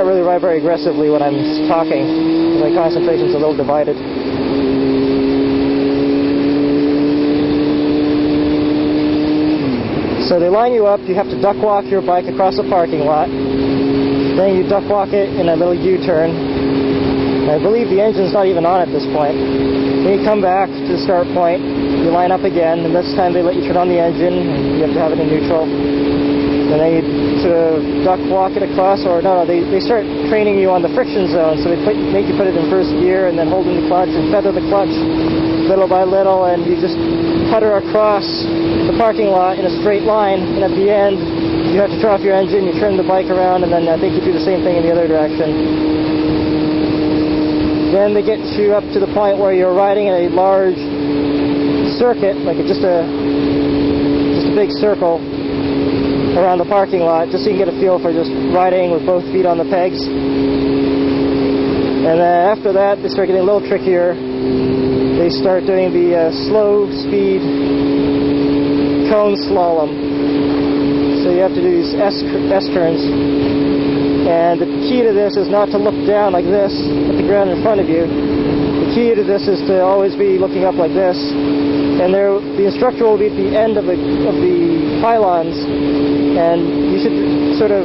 can't really ride very aggressively when I'm talking. My concentration's a little divided. So they line you up, you have to duck walk your bike across the parking lot. Then you duck walk it in a little U-turn. I believe the engine's not even on at this point. Then you come back to the start point, you line up again, and this time they let you turn on the engine, and you have to have it in neutral. And then you sort of duck walk it across, or no, they start training you on the friction zone, so they make you put it in first gear, and then hold in the clutch, and feather the clutch little by little, and you just putter across the parking lot in a straight line, and at the end, you have to turn off your engine, you turn the bike around, and then I think you do the same thing in the other direction. Then they get you up to the point where you're riding in a large circuit, like just a big circle around the parking lot, just so you can get a feel for just riding with both feet on the pegs. And then after that, they start getting a little trickier. They start doing the slow speed cone slalom. So you have to do these S-turns. And the key to this is not to look down like this at the ground in front of you. The key to this is to always be looking up like this. And the instructor will be at the end of the pylons, and you should sort of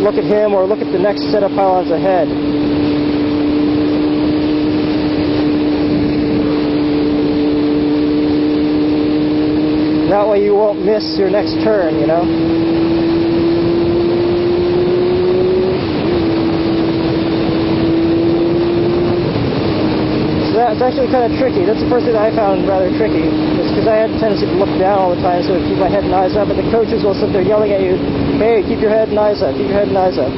look at him or look at the next set of pylons ahead. That way you won't miss your next turn, you know. It's actually kind of tricky. That's the first thing that I found rather tricky. It's because I had a tendency to look down all the time, so I keep my head and eyes up, and the coaches will sit there yelling at you, "Hey, keep your head and eyes up, keep your head and eyes up."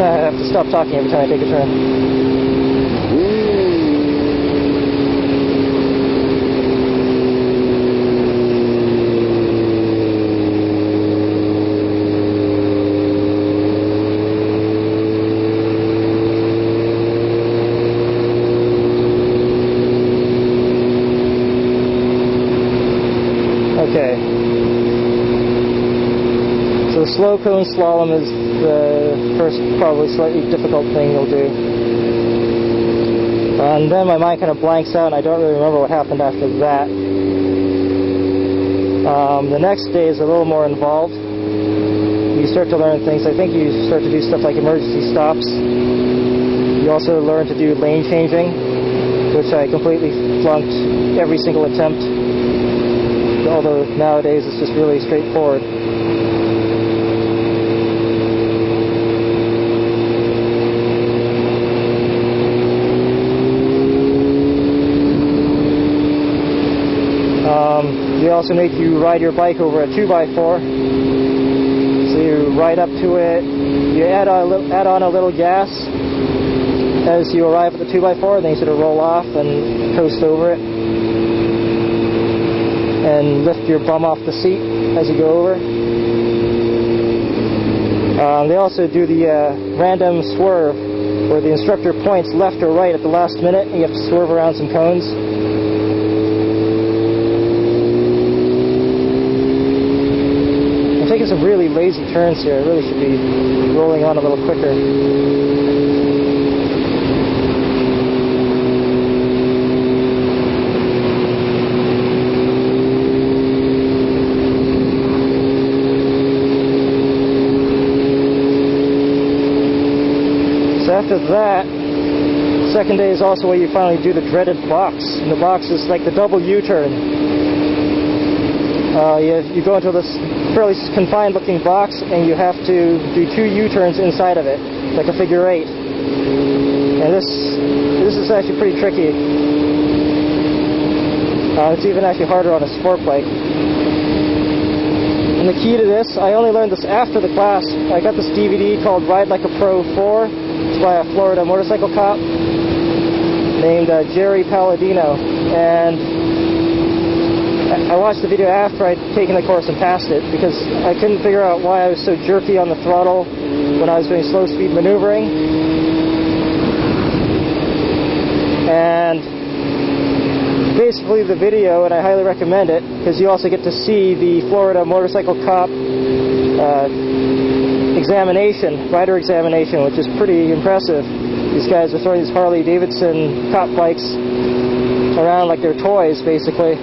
And I have to stop talking every time I take a turn. Okay. So the slow cone slalom is the first, probably slightly difficult thing you'll do. And then my mind kind of blanks out, and I don't really remember what happened after that. The next day is a little more involved. You start to learn things. I think you start to do stuff like emergency stops. You also learn to do lane changing, which I completely flunked every single attempt. Although nowadays it's just really straightforward. They also make you ride your bike over a 2x4. So you ride up to it, you add on a little gas as you arrive at the 2x4, and then you sort of roll off and coast over it. And lift your bum off the seat as you go over. They also do the random swerve, where the instructor points left or right at the last minute, and you have to swerve around some cones. I'm taking some really lazy turns here. I really should be rolling on a little quicker. After that, second day is also where you finally do the dreaded box. And the box is like the double U-turn. You go into this fairly confined looking box, and you have to do 2 U-turns inside of it, like a figure 8. And this is actually pretty tricky. It's even actually harder on a sport bike. And the key to this, I only learned this after the class. I got this DVD called Ride Like a Pro 4. It's by a Florida motorcycle cop named Jerry Palladino. And I watched the video after I'd taken the course and passed it because I couldn't figure out why I was so jerky on the throttle when I was doing slow speed maneuvering. And basically the video, and I highly recommend it, because you also get to see the Florida motorcycle cop rider examination, which is pretty impressive. These guys are throwing these Harley Davidson cop bikes around like they're toys, basically.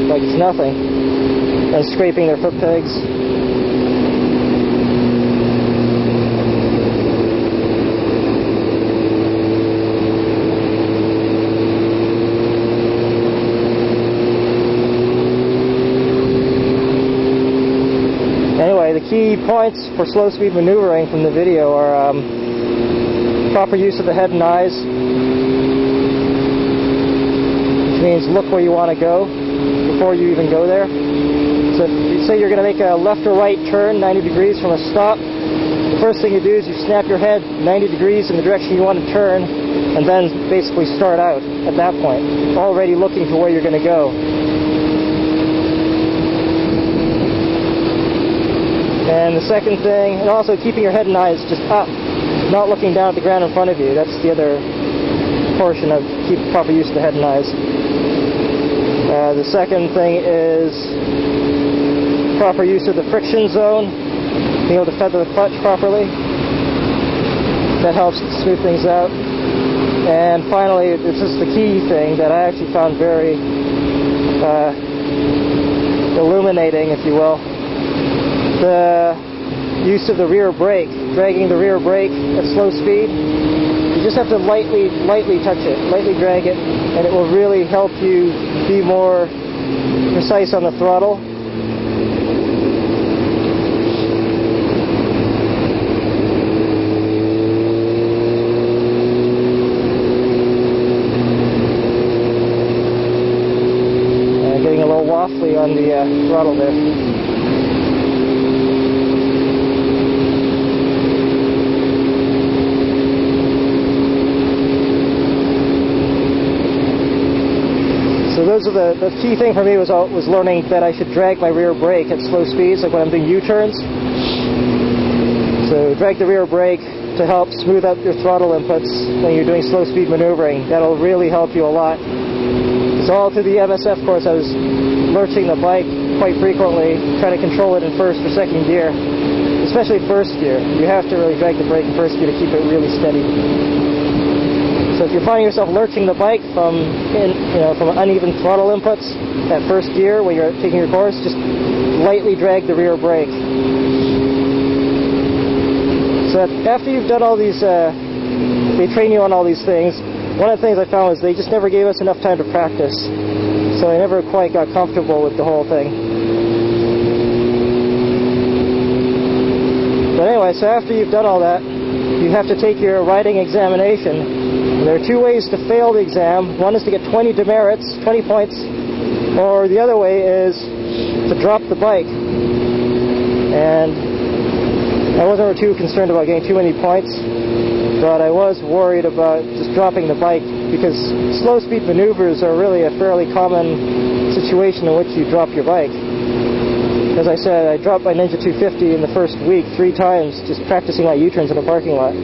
Like it's nothing. And scraping their foot pegs. Anyway, the key points for slow speed maneuvering from the video are proper use of the head and eyes, which means look where you want to go before you even go there. So if you say you're going to make a left or right turn 90 degrees from a stop, the first thing you do is you snap your head 90 degrees in the direction you want to turn, and then basically start out at that point, already looking for where you're going to go. And the second thing, and also keeping your head and eyes just up, not looking down at the ground in front of you. That's the other portion of keep proper use of the head and eyes. The second thing is proper use of the friction zone, being able to feather the clutch properly. That helps smooth things out. And finally, this is the key thing that I actually found very illuminating, if you will. The use of the rear brake, dragging the rear brake at slow speed. You just have to lightly touch it, lightly drag it, and it will really help you be more precise on the throttle. Getting a little waffly on the throttle there. So those are the key thing for me was learning that I should drag my rear brake at slow speeds, like when I'm doing U-turns. So drag the rear brake to help smooth out your throttle inputs when you're doing slow speed maneuvering. That'll really help you a lot. So all through the MSF course, I was lurching the bike quite frequently, trying to control it in first or second gear, especially first gear. You have to really drag the brake in first gear to keep it really steady. So if you're finding yourself lurching the bike from uneven throttle inputs at first gear when you're taking your course, just lightly drag the rear brake. So after you've done all these, they train you on all these things. One of the things I found was they just never gave us enough time to practice. So I never quite got comfortable with the whole thing. But anyway, so after you've done all that, you have to take your riding examination. There are two ways to fail the exam. One is to get 20 demerits, 20 points, or the other way is to drop the bike. And I wasn't too concerned about getting too many points, but I was worried about just dropping the bike because slow speed maneuvers are really a fairly common situation in which you drop your bike. As I said, I dropped my Ninja 250 in the first week 3 times just practicing my U-turns in a parking lot.